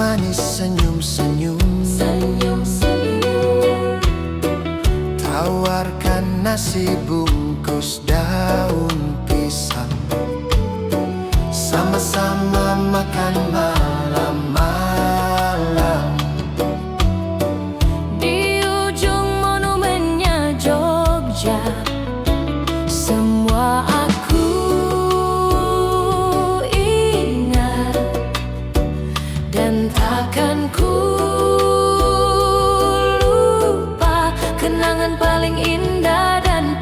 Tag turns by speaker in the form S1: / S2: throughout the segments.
S1: manis senyum-senyum, tawarkan nasi bungkus daun pisang, sama-sama makan malam-malam.
S2: Di ujung monumennya Jogja, semua aku ingat dan takkan ku lupa. Kenangan paling indah dan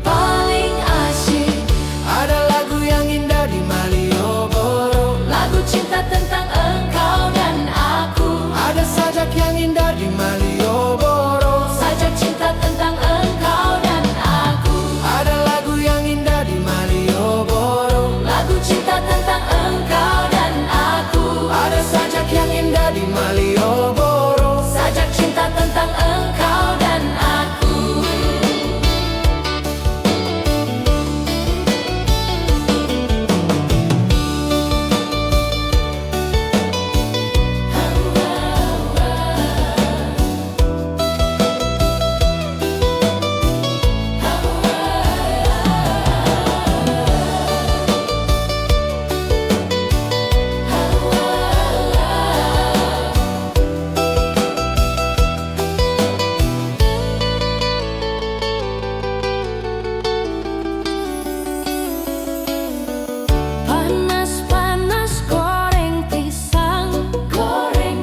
S2: paling asyik.
S1: Ada lagu yang indah di Malioboro,
S2: Lagu cinta tentang engkau dan aku.
S1: ada sajak yang indah di Malioboro,
S2: Sajak cinta tentang engkau dan aku.
S1: ada lagu yang indah di Malioboro,
S2: Lagu cinta tentang engkau dan aku.
S1: ada sajak yang indah di Malioboro.
S2: Sajak cinta tentang engkau dan aku. Panas-panas goreng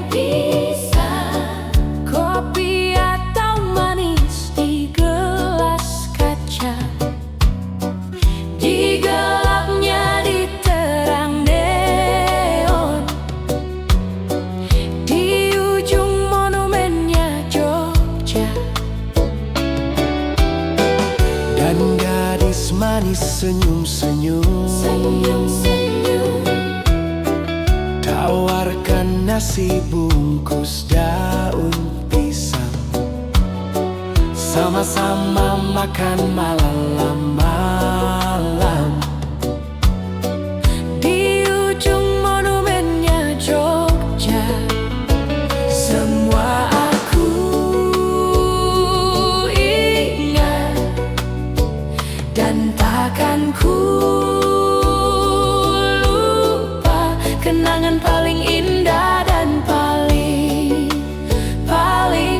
S2: pisang, kopi atau manis di gelas kaca. Di gelapnya diterang neon, di ujung monumennya Jogja.
S1: Dan gadis manis senyum-senyum, tawarkan nasi bungkus daun pisang, sama-sama makan malam-malam.
S2: Di ujung monumennya Jogja, semua aku ingat dan takkan ku lupa. Kenangan paling indah dan paling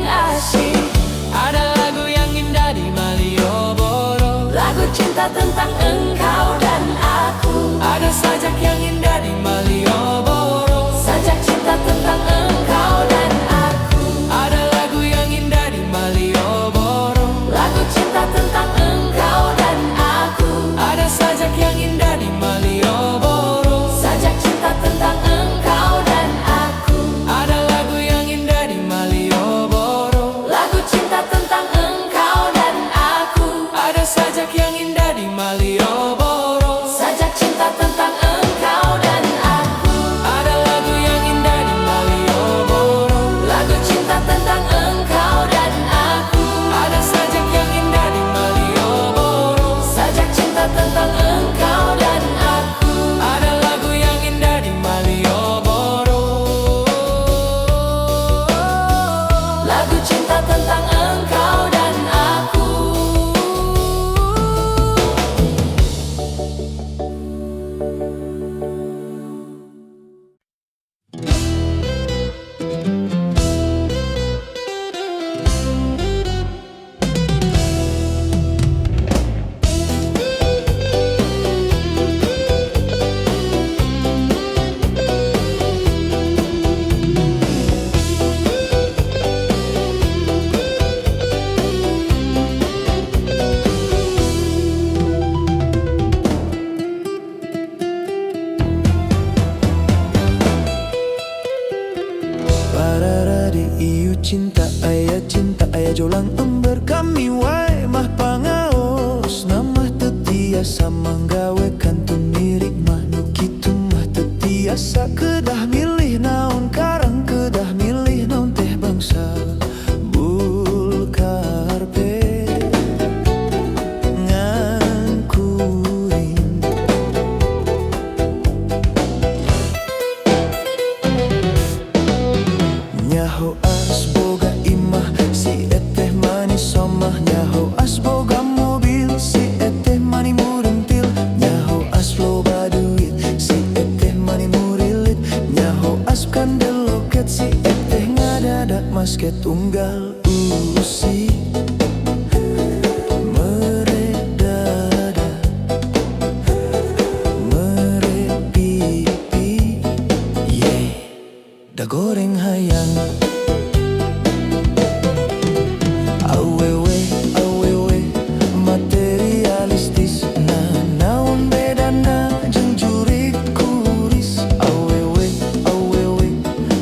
S2: asyik.
S1: Ada lagu yang indah di Malioboro,
S2: Lagu cinta tentang engkau dan aku.
S1: ada sajak yang indah di Malioboro,
S2: Sajak cinta tentang engkau dan aku.
S1: ada lagu yang indah di Malioboro,
S2: Lagu cinta tentang engkau dan aku.
S1: ada sajak yang indah di Malioboro,
S2: Sajak cinta tentang engkau dan aku.
S1: ada lagu yang indah di Malioboro,
S2: Lagu cinta tentang engkau dan aku.
S1: ada sajak yang indah di Malioboro,
S2: Sajak cinta tentang engkau dan aku.
S1: ada lagu yang indah di Malioboro,
S2: Lagu cinta tentang engkau dan aku.
S1: ada sajak yang indah di Malioboro,
S2: Sajak cinta tentang engkau dan aku.
S1: ada lagu yang indah di Malioboro.
S2: Lagu cinta tentang engkau dan aku.
S1: Pararadi iu cinta ayah jolang ember kami wae mah pangaos namah tetiasa manggawe kantun mirip mah nu kitu mah tetiasa kedah milih naon karang kedah milih naon teh bangsa bulkarpe ngan kuring da goreng hayang. Awewe, awewe, materialistis. Nah, naon bedana jeung jurig kuris. Awewe, awewe,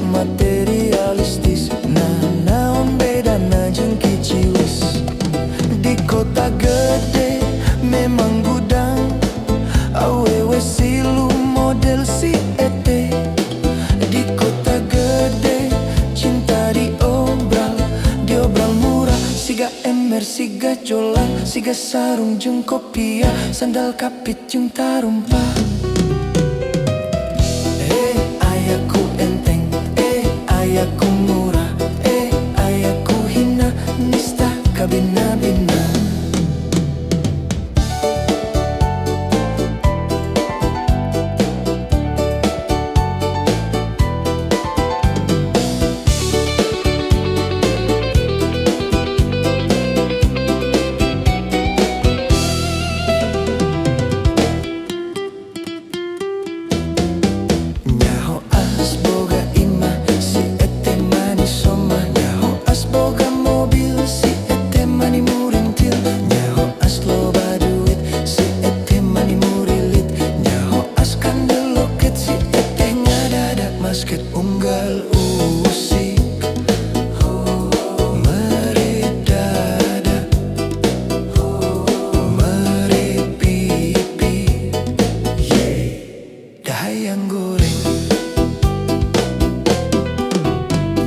S1: materialistis. Nah, naon bedana jeung kiciwis. Di kota gede memang gudang, awewe silu model si ete. Di kota gede cinta diobral murah. Siga ember, siga jolang, siga sarung jeung kopiah, sandal kapit jeung tarumpa. Ayaku enteng, ayaku murah, ayaku hina, nista kabina-bina. Basket unggal usik meridada, meripipi, dahayang goreng.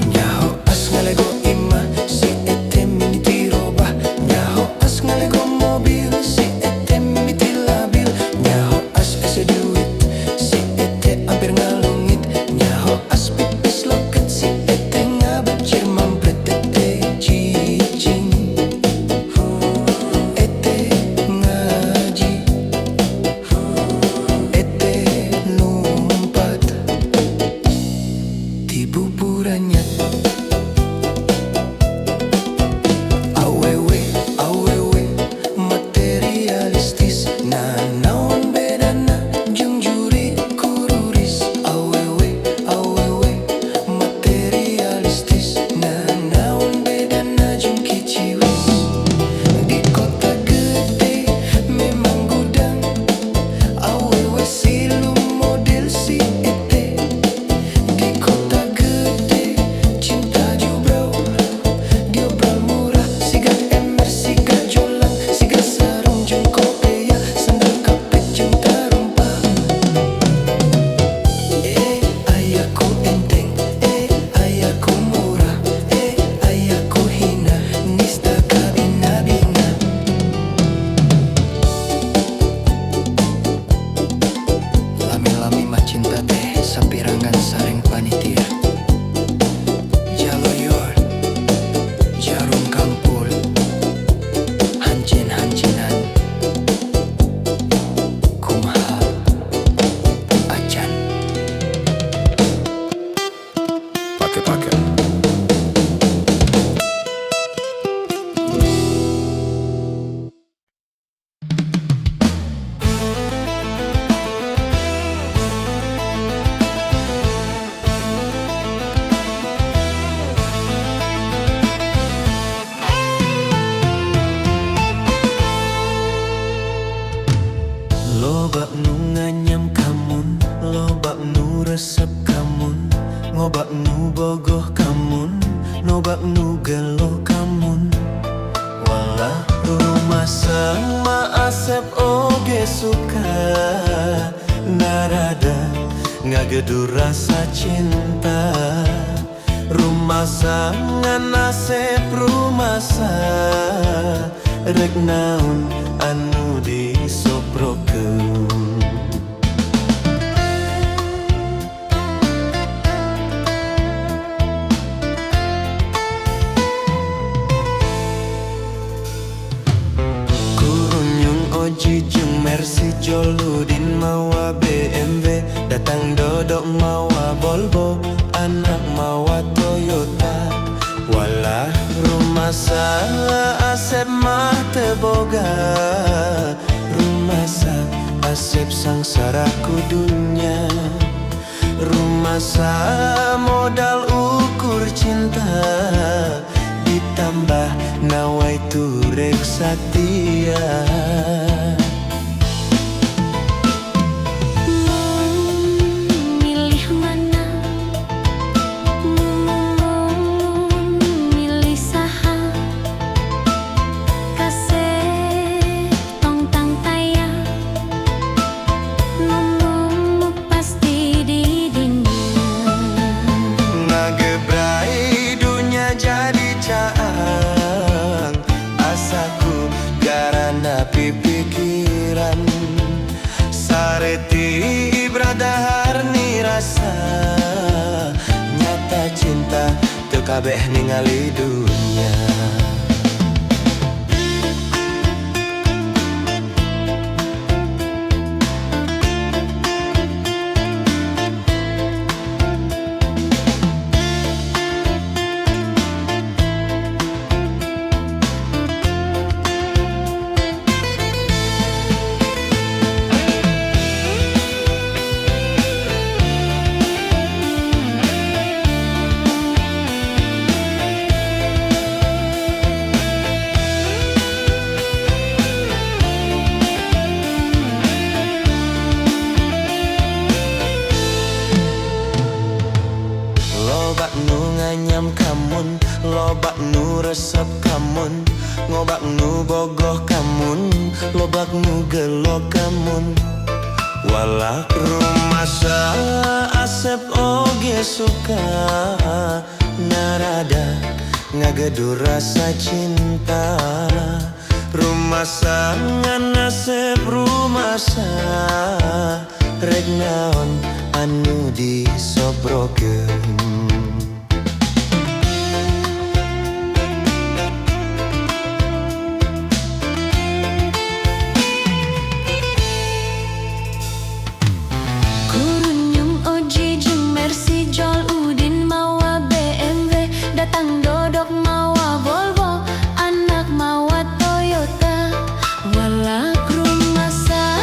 S1: Nyaho as ngalego imah, si ete mimiti robah. Nyaho as ngalego mobil, si ete mimiti labil. Nyaho as ese duit, si ete hampir ngalungit. Nyaho as pipis loket, si ete ngabecir mampret. Ete cicing, ete ngaji, ete numpat di buburannya. Awewe, awewe, materialistis. Nah, naon bedana jeung juri kururis. Awewe, awewe, materialistis. Nah, naon bedana jeung kiciwis. Di kota gede memang gudang, awewe silu model si ete. Di kota gede cinta diobral murah. Siga ember, siga jolang, siga sarung jeung kopiah, sandal kapit jeung tarumpa. Ayaku enteng, ayaku murah, ayaku hina, nista kabina-bina. Lami-lami mah cinta teh sapirangan sareng panitia. Jaloyor, jarum kampul, hancin-hancinan, kumaha acan. Pake-pake. Loba nu nganyam kamun, loba nu resep kamun, ngobak nu bogoh kamun, nobak nu gelo kamun. Walah rumah sama asep oge suka, narada ngagedu rasa cinta. Rumah sangan asep rumasa, rek naon anu disoprokeun. Kurunyung Oji jeung Mercy, Joludin mawa BMW, datang dodok mawa Volvo, anak mawa Toyota. Walah rumah asep mah teu boga, rumah asep sangsara kudunya. Rumah modal cinta, ditambah nawaitu rek satia.
S2: Milih mana, milih saha, kasih tong tang taya, ngomong pasti di dunia.
S1: Ngagebrai dunia jadi caang, asaku garana pipikiran. Sareti ibradahar ni rasa, nyata cinta teu kabeh ningali dunia. Lobak nu nganyam kamun, lobak nu resep kamun, ngobak nu bogoh kamun, lobak nu gelo kamun. Walak rumasa asep oge suka, narada ngagedu rasa cinta. Rumasa ngan asep rumasa, rek naon anu disobrokeun.
S2: Kurunyung Oji jeung Mercy Jol Udin mawa BMW, datang Dodok mawa Volvo, anak mawa Toyota. Walak rumasa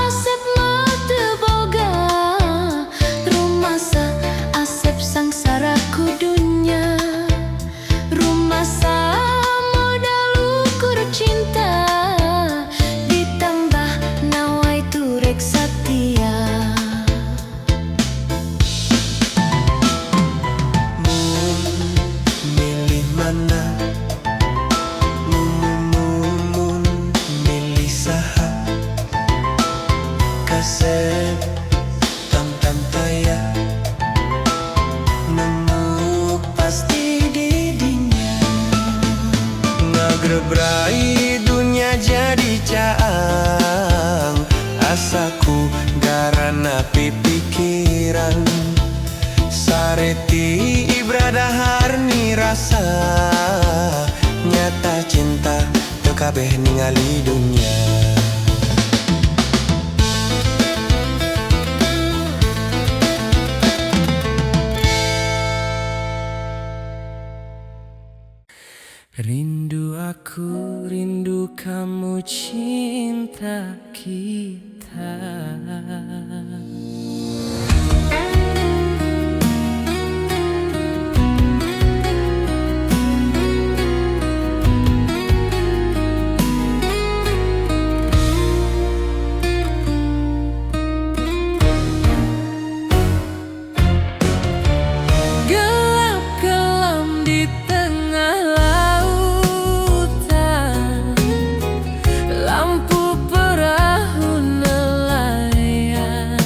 S2: asep mah teu boga, rumasa asep sangsara ku dunya. Rumasa modal ukur cinta, ditambah nawaitu rek satia.
S1: Milih mana, milih saha, kasep tong tang taya, nemu pasti di dinya. Ngagrebrai dunia jadi caang, asaku garana pipikiran. Sareti ibradahar ni rasa, nyata cinta teu kabeh ningali dunia. Rindu aku, rindu kamu, cinta kita. Gelap kelam di tengah lautan, lampu perahu nelayan.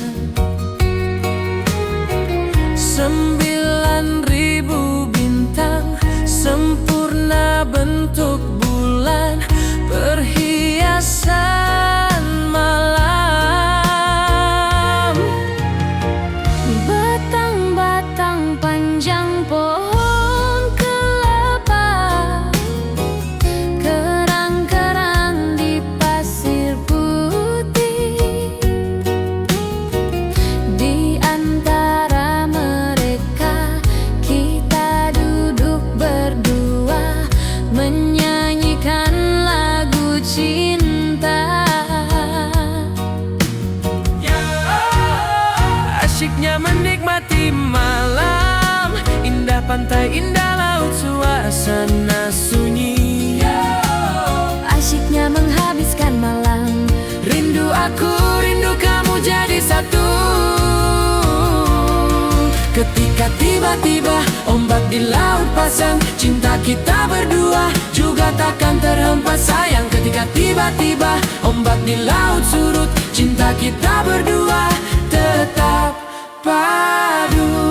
S1: 9.000 bintang sempurna bentuk bulan, perhiasan malam. Batang-batang panjang pohon kelapa, kerang-kerang di pasir putih. Di antara mereka kita duduk berdua, menyanyikan lagu cinta. Asyiknya menikmati malam, indah Indah pantai, indah laut, suasana sunyi.
S2: Asyiknya menghabiskan malam.
S1: Rindu aku, rindu kamu jadi satu. Ketika tiba-tiba ombak di laut pasang, cinta kita berdua juga takkan terhempas sayang. Ketika tiba-tiba ombak di laut surut, cinta kita berdua tetap padu.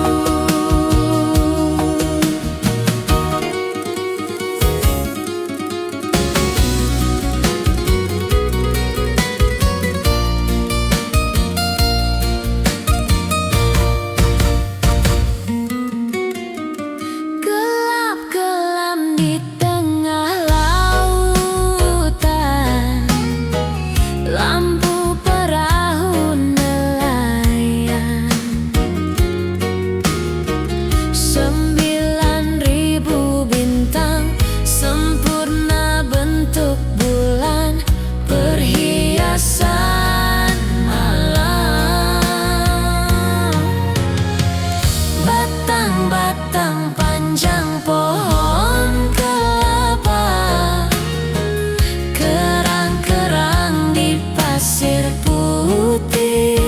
S2: Batang panjang pohon kelapa, kerang-kerang di pasir putih.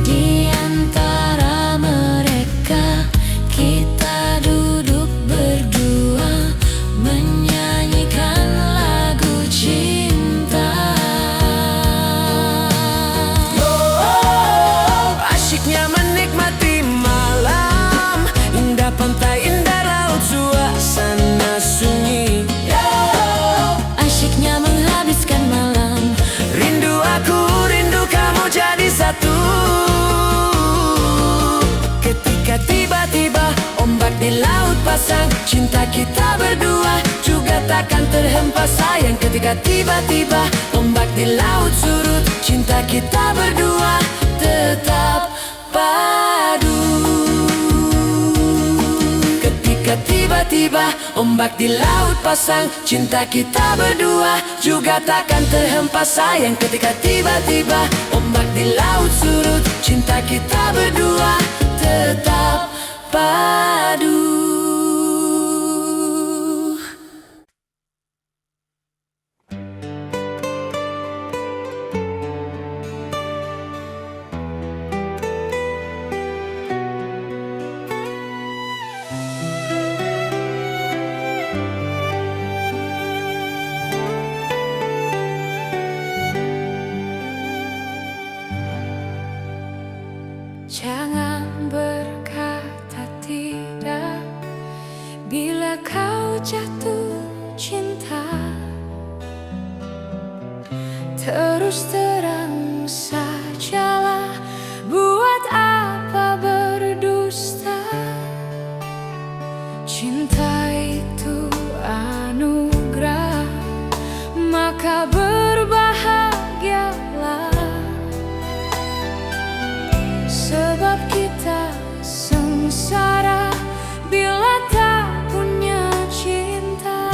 S2: Di antara mereka kita duduk berdua, menyanyikan lagu cinta.
S1: Asyiknya menikmati malam, indah pantai, indah laut, suasana sunyi.
S2: Asyiknya menghabiskan malam.
S1: Rindu aku, rindu kamu jadi satu. Ketika tiba-tiba ombak di laut pasang, cinta kita berdua juga takkan terhempas sayang. Ketika tiba-tiba ombak di laut surut, cinta kita berdua tetap padu. Ketika tiba-tiba ombak di laut pasang, cinta kita berdua juga takkan terhempas sayang. Ketika tiba-tiba ombak di laut surut, cinta kita berdua tetap padu.
S2: Jangan berkata tidak bila kau jatuh cinta. Terus terang sajalah, buat apa berdusta. Cinta itu anugerah, maka berbahagialah. Sebab kita sengsara bila tak punya cinta.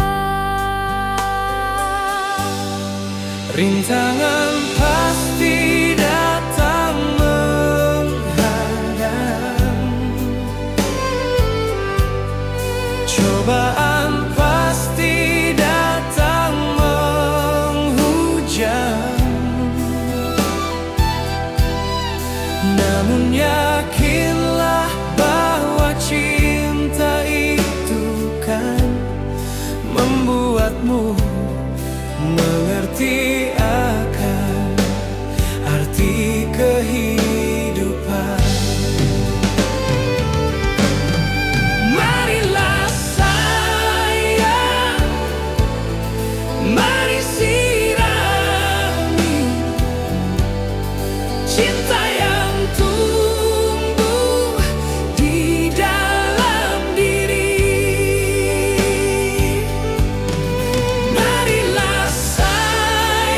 S1: Rintangan pasti datang menghadang, cobaan pasti datang menghujam. Namun yakinlah bahwa cinta itu kan membuatmu mengerti akan arti kehidupan. Marilah sayang, mari sirami cinta yang tumbuh di dalam diri. Marilah sayang,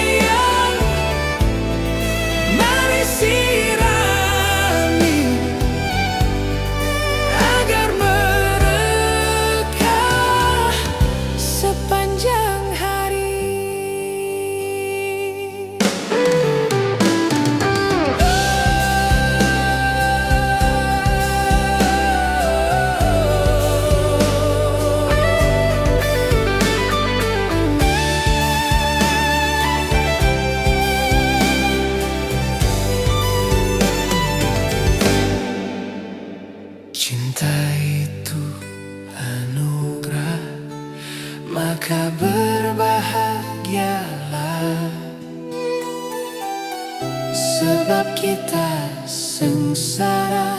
S1: sengsara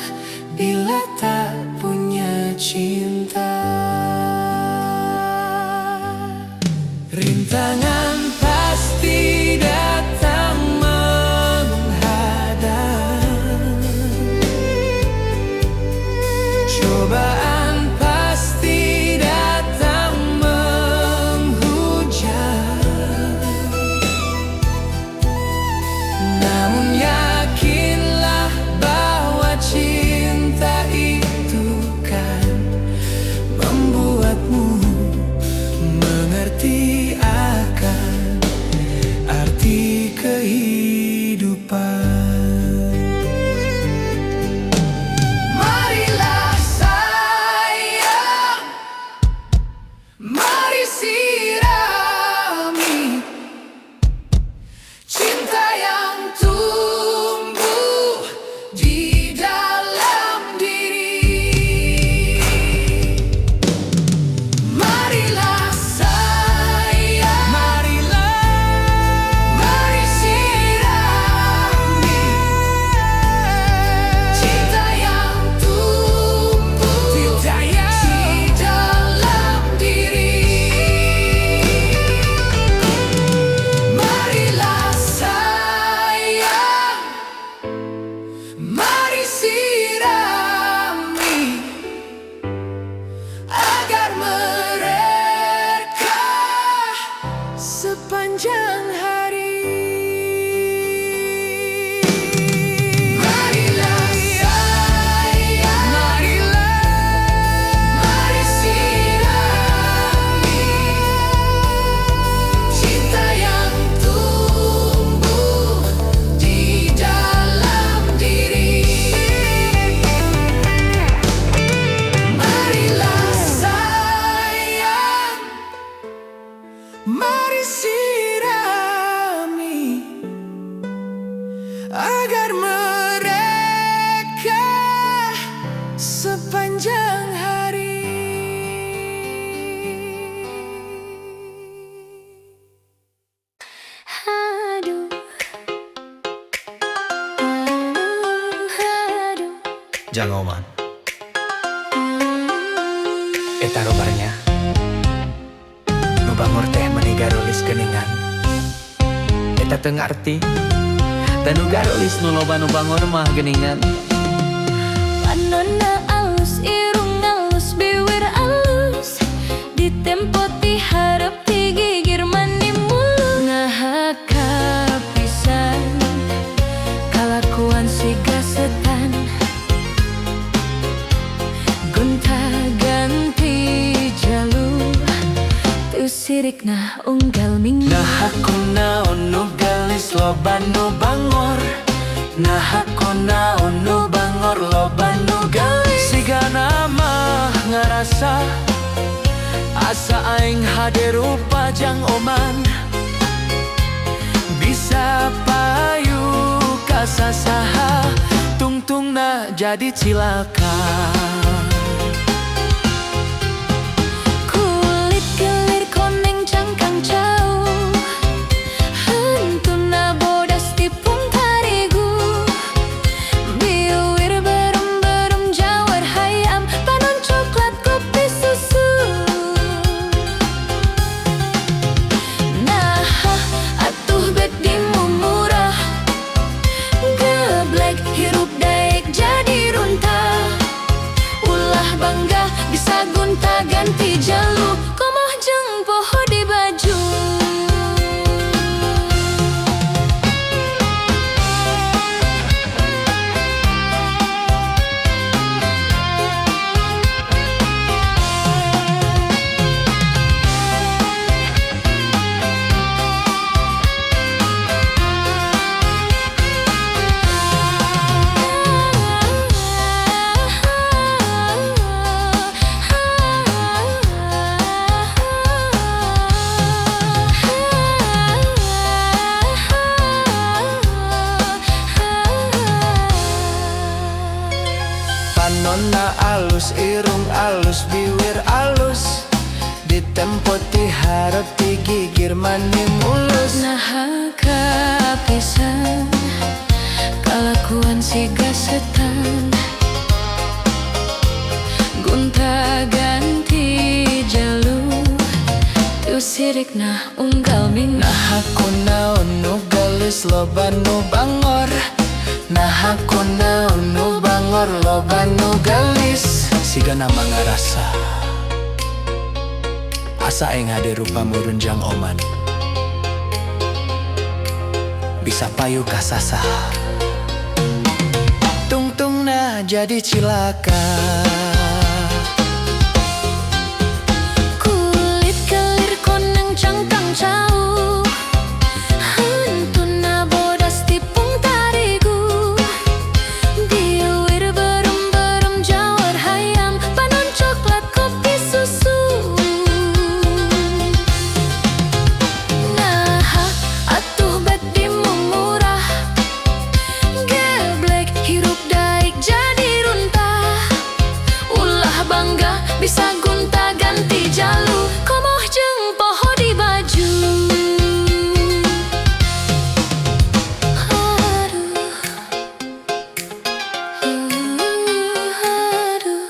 S1: bila tak punya cinta. Rintangan pasti datang menghadang, cobaan pasti datang menghujam. Namun yakinlah bahwa cinta itu kan membuatmu mengerti akan arti kehidupan. Marilah sayang, mari sirami cinta yang tumbuh di dalam diri. Marilah sayang, mari sirami cinta yang tumbuh di dalam diri. Marilah sayang, mari sirami agar mereka sepanjang hari. Marilah sayang, mari sirami cinta yang tumbuh di dalam diri. Marilah sayang, mari sirami agar mereka sepanjang hari.
S2: Aduh, aduh.
S1: Jangan oman eta robarnya nu bangor teh meuni garolis geuningan. Eta teu ngarti dan nu garolis nu loba nu bangor mah geuningan.
S2: Panonna alus, irung alus, bibir alus, ditempo ti hareup ti gigir mani mulus. Ngahaka pisan kalakuan siga setan, gonta-ganti jalur, tu sirikna unggal minggu.
S1: Nah aku naon nu gelis loba nu bangor, nah aku naon nu bangor loba nu gelis. Sigana mah ngarasa asa aing hade rupa jang oman, bisa payu kasasaha tungtungna jadi cilaka.
S2: Kulit gelir koneng cangkang jauh, hentuna bodas tipung tarigu, biwir berem-berem jawar hayam, panon coklat kopi susu. Nah, atuh bed dimumurah, geblek hirup daek jadi runtah. Ulah bangga bisa gonta-ganti jalur, komoh jeung poho di baju.
S1: Nona alus, irung alus, bibir alus, ditempo ti hareup ti gigir mani mulus.
S2: Nah kapisan kalakuan si gasetan, gunta ganti jalur, tu sirik nah unggal ming.
S1: Nah aku naon nu gelis loba nu bangor, nah aku naon nu bangor loba nu gelis. Siga nama ngarasa asa aing hade rupa murunjang oman, bisa payu kasasa tungtung nah jadi cilaka.
S2: Kulit kelir koneng cangkang cau, hentun na bodas tipung tarigu, diuir berem-berem jawar hayam, panon coklat kopi susu. Nah atuh bet dimumurah, geblek hirup daik jadi runtah, ulah bangga bisa gunta ganti jalu, komoh jeung poho di baju. Aduh.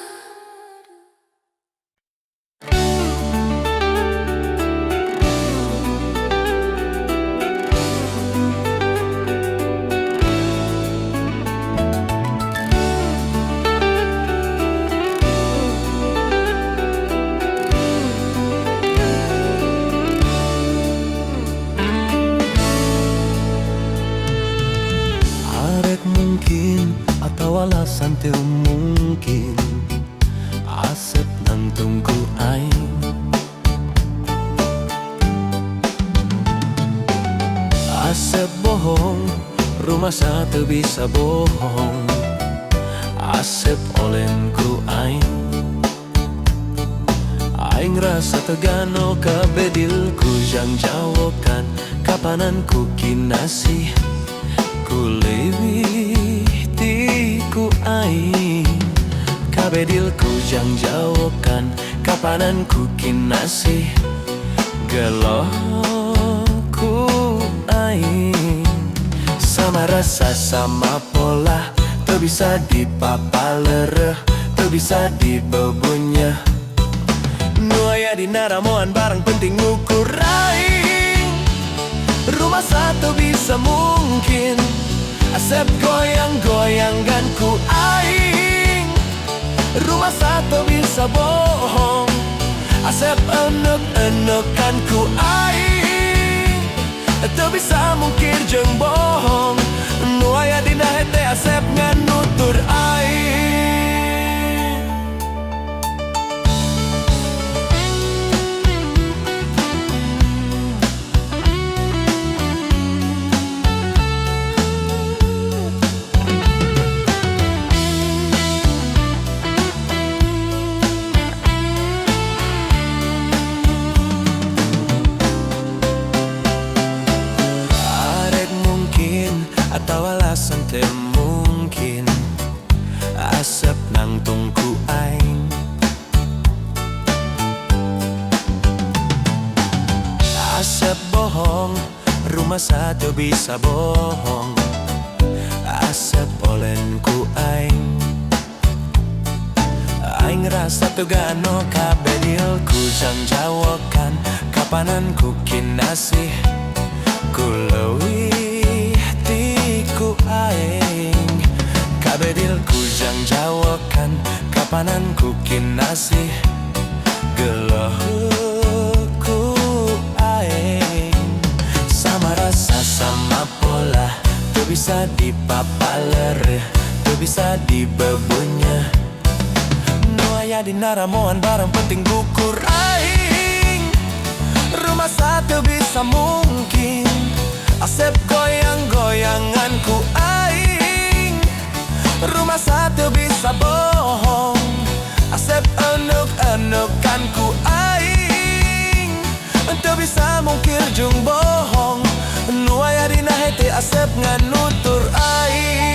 S1: Arek mungkin atau alasan teu mungkin, asep nang tungku aing. Asep bohong, rumah satu bisa bohong. Asep olenku aing, aing rasa tegano kabedilku jang jawokan, kapananku kinasih kulewih tiku aing, kabedilku jang jawokan, kapananku kinasih gelohku aing. Sama rasa sama pola, teu bisa dipapalereh, teu bisa dibebunya. Nu aya dina ramoan barang penting ngukur aing, rumah satu bisa mungkin. Asep goyang-goyangan ku aing, rumah satu bisa bohong. Asep enek-enekan ku aing, teu bisa mungkir jeung bohong. Nu aya dina hete Asep nganutur aing. Atau alasan teu mungkin, asep nang tungku aing. Asep bohong, rumah satu bisa bohong. Asep olenku aing, aing rasa tugano kabedilku jang jawokan, kapananku kinasih kuleuwih tiku aing, kabedilku jang jawokan, kapananku kinasih gelohku aing. Sama rasa sama pola, teu bisa dipapalereh, teu bisa dibebunya. Nu aya dina ramoan barang penting gukur aing, rumah satu bisa mungkin. Asep goyang-goyangan ku aing, rumah satu bisa bohong. Asep enek-enekan ku aing, teu bisa mungkir jeung bohong. Nu aya dina hete Asep nganutur aing.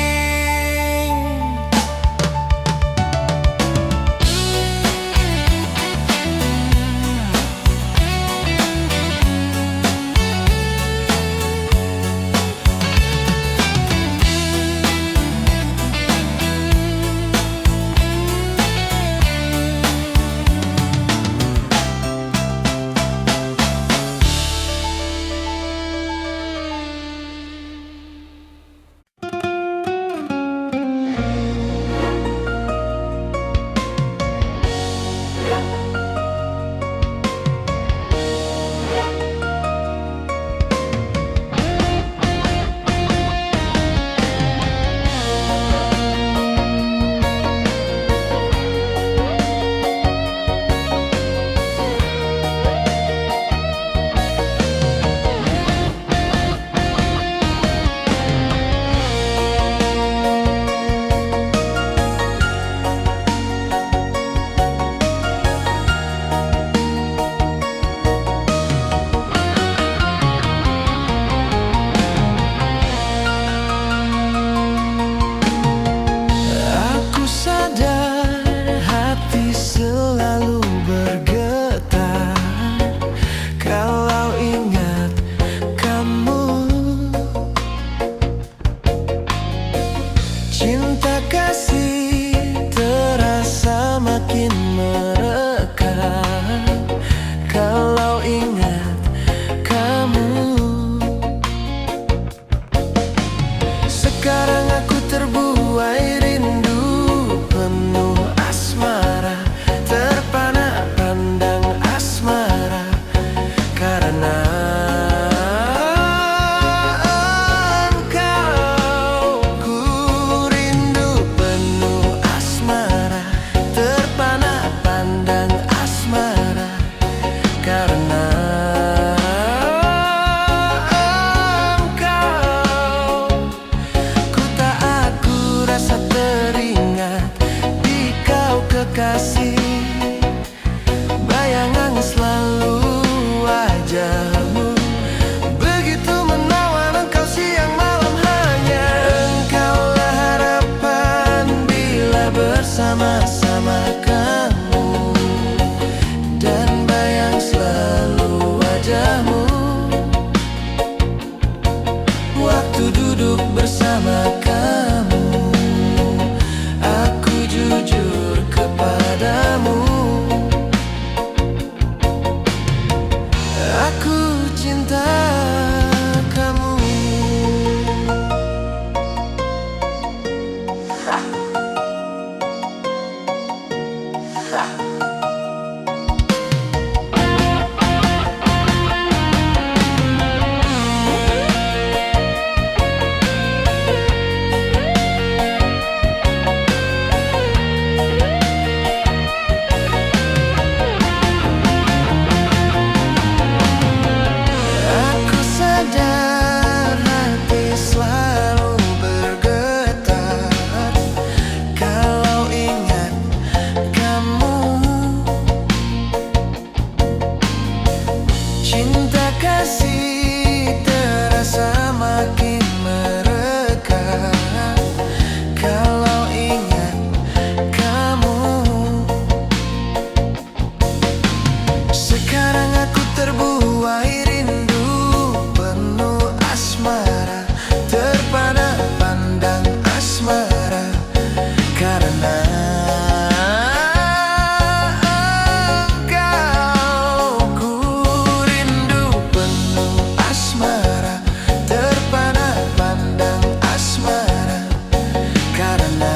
S1: kekasih. Bayangan selalu wajahmu, begitu menawan engkau siang malam. Hanya engkaulah harapan bila bersama-sama kamu, dan bayang selalu wajahmu waktu duduk bersama kamu. Aku jujur kepadamu, aku cinta kamu. Aku sadar hati selalu bergetar kalau ingat kamu. Cinta kasih terasa makin mereka kalau ingat kamu. Sekarang aku terbuai rindu penuh asmara, terpana pandang asmara, karena engkau. Ku rindu penuh asmara, terpana pandang asmara, karena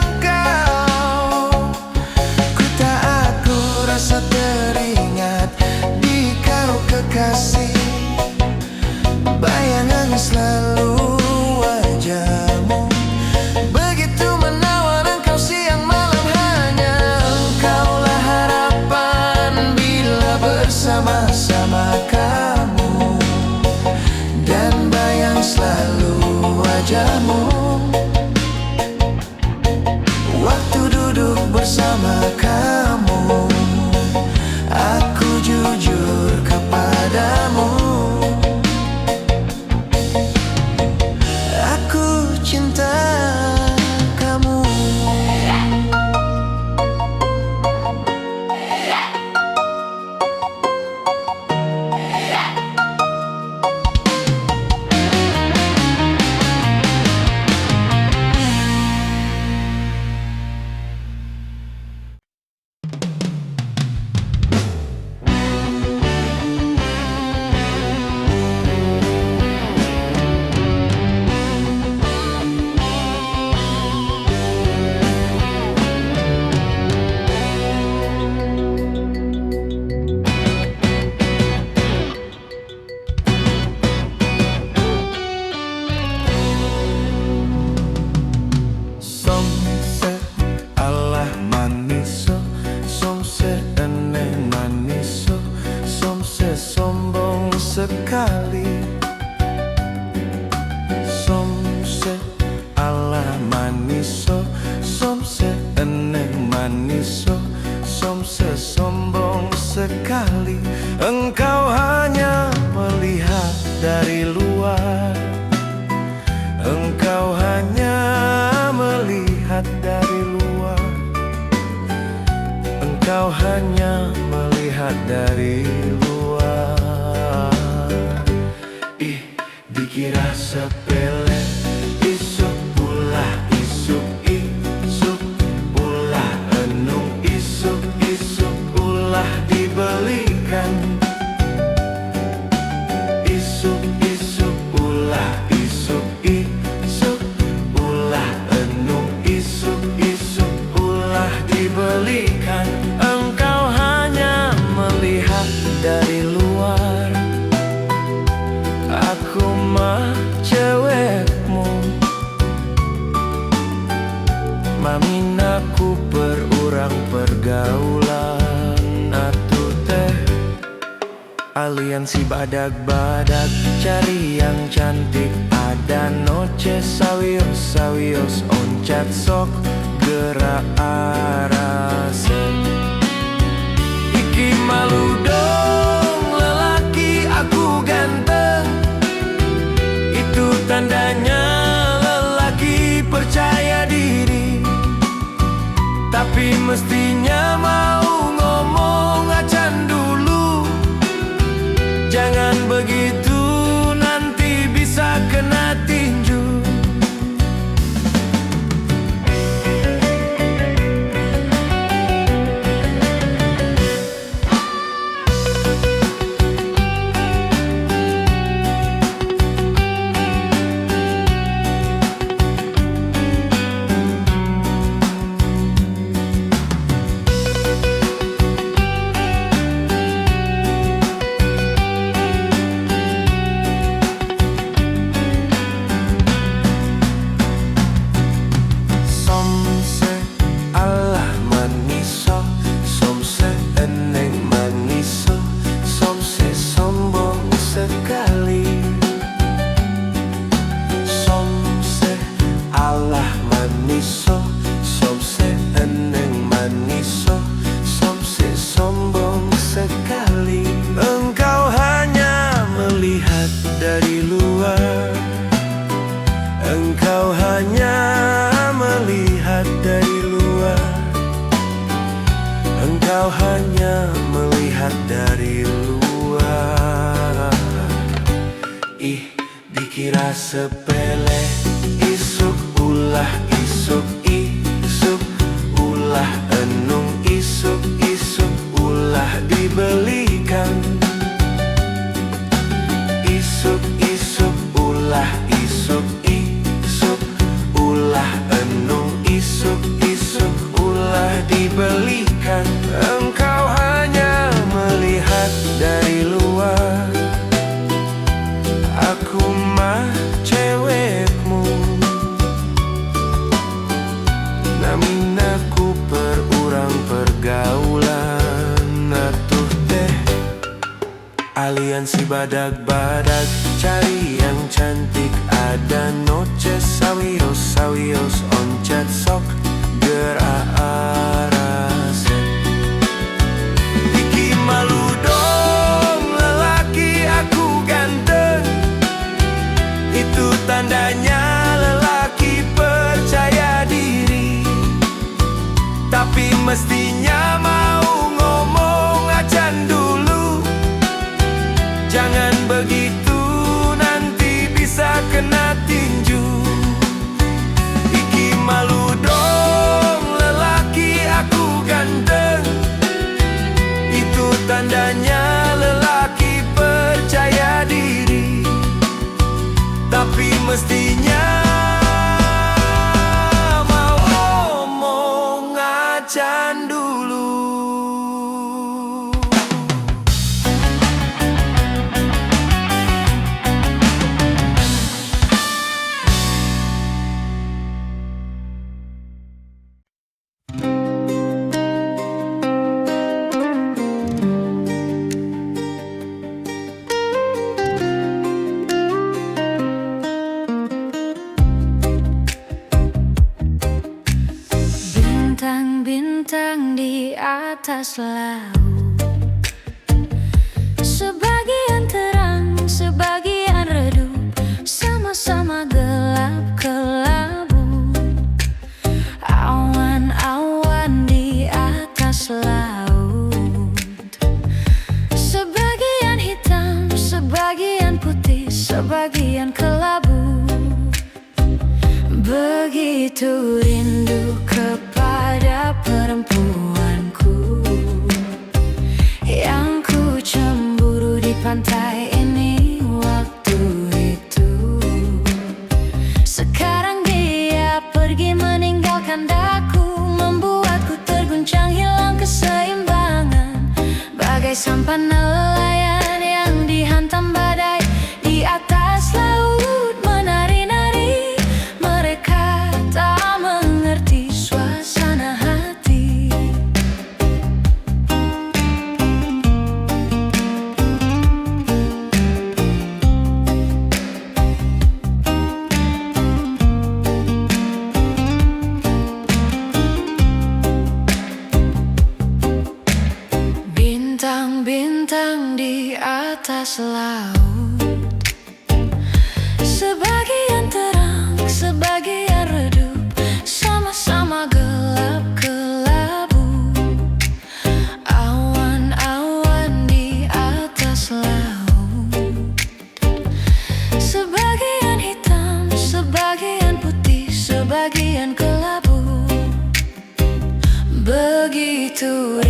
S1: engkau. Ku tak aku rasa teringat di kau kekasih. Bayangan selalu wajahmu, begitu menawan engkau siang malam. Hanya engkaulah harapan bila bersama-sama kamu, dan bayang selalu wajahmu waktu duduk bersama kamu. Aku jujur kepadamu, aku cinta kamu. Somse Allah maniso, somse eneng maniso, somse sombong sekali. Somse Allah maniso, somse eneng maniso, somse sombong sekali. Engkau hanya melihat dari luar, engkau hanya melihat dari luar, engkau hanya melihat dari luar. Ih, dikira sepele, isuk ulah isuk, isuk ulah enung, isuk isuk ulah dibelikan. Isuk isuk ulah isuk, isuk ulah enung, isuk isuk ulah dibelikan. Engkau hanya melihat dari luar, aku mah cewekmu. Maminaku berurang pergaulan atuh teh aliansi badak-badak, cari yang cantik ada ada noche sawios sawios oncat sok gerak arase. Iki malu dong lelaki aku ganteng, itu tandanya lelaki percaya diri. Tapi mestinya mau ngomong acan dulu, jangan begitu nanti bisa kena tinju. Engkau hanya melihat dari luar, engkau hanya melihat dari luar. Ih, dikira sepele, isuk ulah isuk isuk ulah enung isuk isuk ulah dibelikan. Isuk isuk ulah isuk isuk ulah enung isuk isuk ulah dibelikan. Engkau hanya melihat dari luar, aku mah cewekmu. Namin aku perurang pergaulan atuh teh aliansi badag-badag, cari yang cantik. Ada noche sawios sawios oncat sok gerak arase. Iki malu dong lelaki aku ganteng, itu tandanya lelaki percaya diri. Tapi mestinya mau ngomong acan dulu, jangan begitu nanti bisa kena tinju. Iki malu dong lelaki aku ganteng, itu tandanya lelaki percaya diri. Tapi mestinya mau ngomong acan dulu.
S2: Bintang-bintang di atas laut, sebagian terang, sebagian redup, sama-sama gelap kelabu. Awan-awan di atas laut, sebagian hitam, sebagian putih, sebagian kelabu. Begitu rindu kepada perempuanku, yang ku cemburu di pantai ini waktu itu. Sekarang dia pergi meninggalkan daku, membuatku terguncang hilang keseimbangan. Bagai sampan nelayan yang dihantam badai di atas laut menari-nari. Mereka tak mengerti suasana hati. atas laut. Sebagian terang, sebagian redup, sama-sama gelap kelabu. Awan-awan di atas laut. Sebagian hitam, sebagian putih, sebagian kelabu. Begitu